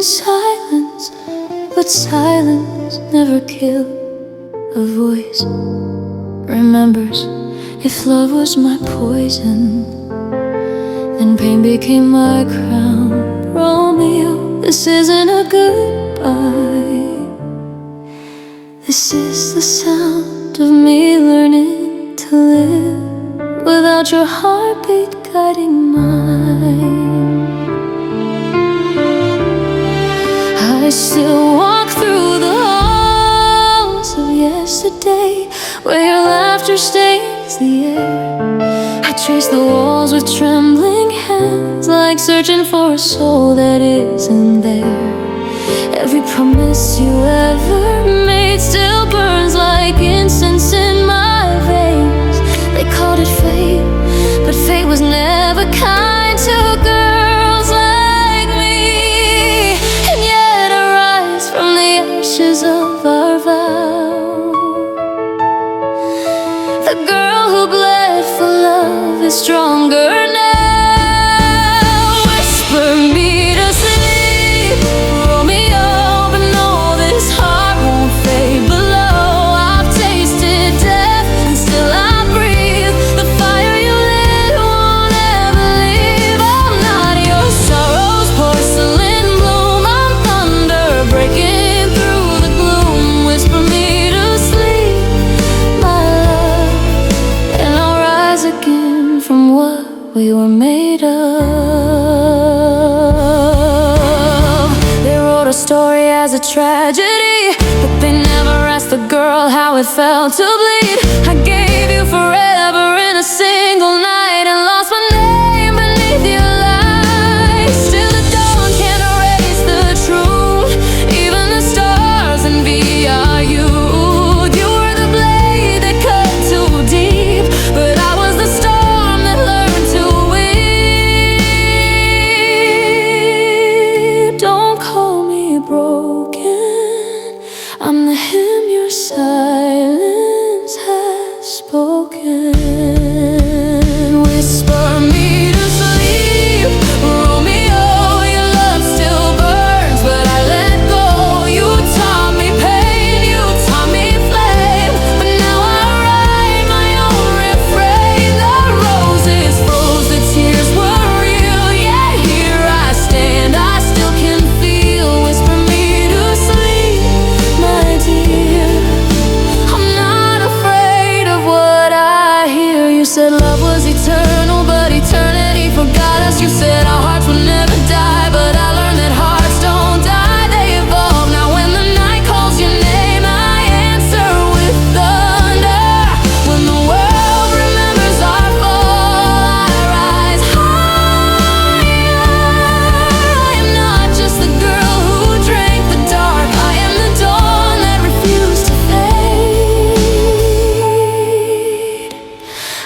in silence, but silence never killed. A voice remembers, if love was my poison, then pain became my crown. Romeo, this isn't a goodbye. This is the sound of me learning to live without your heartbeat guiding mine. I still walk through the halls of yesterday, where your laughter stains the air. I trace the walls with trembling hands, like searching for a soul that isn't there. Every promise you ever made still burns like incense in my veins. They called it fate, but fate was never kind to girls like me. And yet I rise from the ashes of our vow. The girl who bled for love is stronger now. Whisper me to sleep, Romeo, but no, this heart won't fade below. I've tasted death and still I breathe. The fire you lit won't ever leave. I'm not your sorrow's porcelain bloom. I'm thunder breaking through the gloom. Whisper me to sleep, my love, and I'll rise again from what we were made of. They wrote a story as a tragedy, but they never asked the girl how it felt to bleed. I gave you forever in a single night and lost my name beneath your lies. Still the dawn can't erase the truth, even the stars envy our youth. You were the blade that cut too deep, but I was the storm that learned to weep. Don't call me broken, I'm the hymn your silence has spoken. Whisper me to sleep, Romeo, your love still burns, but I let go. You taught me pain, you taught me flame, but now I write my own refrain. The roses froze, the tears were real, yeah, here I stand, I still can feel. Whisper me to sleep, my dear, I'm not afraid of what I hear. You said love was eternal, but eternity forgot us. You said our hearts would never die, but I learned that hearts don't die, they evolve. Now when the night calls your name, I answer with thunder. When the world remembers our fall, I rise higher. I am not just the girl who drank the dark, I am the dawn that refused to fade.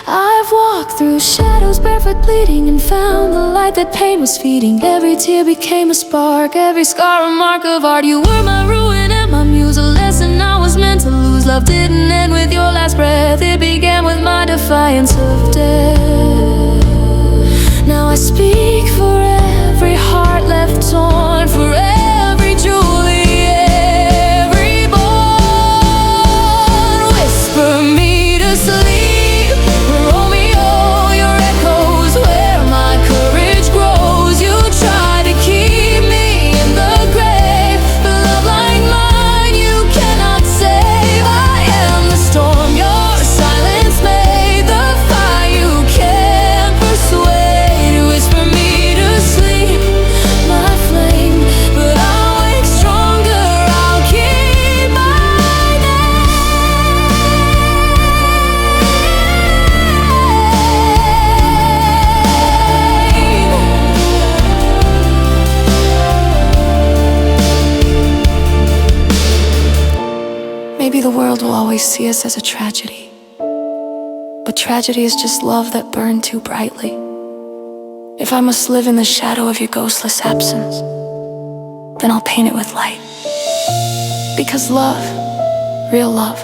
I've walked through shadows barefoot bleeding and found the light that pain was feeding. Every tear became a spark, every scar a mark of art. You were my ruin and my muse, a lesson I was meant to lose. Love didn't end with your last breath, it began with my defiance of death. Now I speak for every heart left torn, for every Juliet reborn. Whisper me to sleep, Romeo, your echoes where my courage grows. You try to keep me in the grave, but love like mine you cannot save. I am the storm your silence made, the fire you can't persuade. Whisper me to sleep, my flame, but I'll wake stronger, I'll keep my name. Maybe the world will always see us as a tragedy, but tragedy is just love that burned too brightly. If I must live in the shadow of your ghostless absence, then I'll paint it with light. Because love, real love,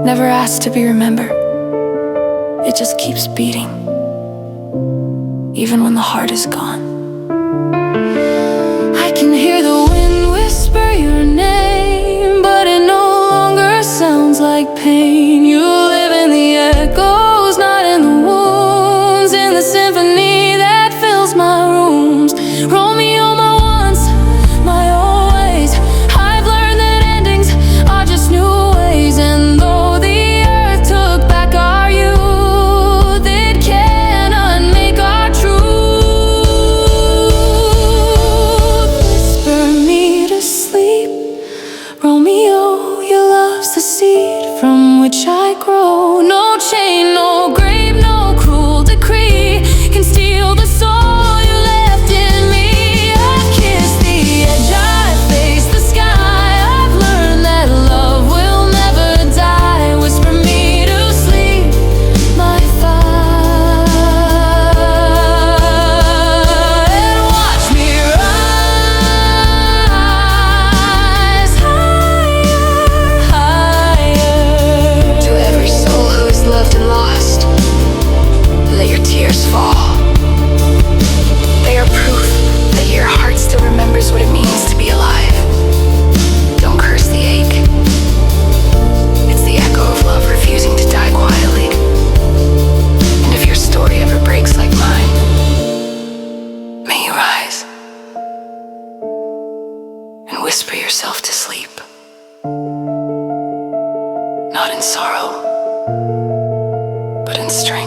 never asks to be remembered. It just keeps beating, even when the heart is gone. I can hear I grow. No chain, no grave, no cruel decree can steal the soul you left in me. I've kissed the edge, I've faced the sky. I've learned that love will never die. Whisper me to sleep, my fire, and watch me rise higher, higher. To every soul who is loved and lost, let your tears fall. They are proof that your heart still remembers what it means to be alive. Don't curse the ache. It's the echo of love refusing to die quietly. And if your story ever breaks like mine, may you rise and whisper yourself to sleep. Not in sorrow, but in strength.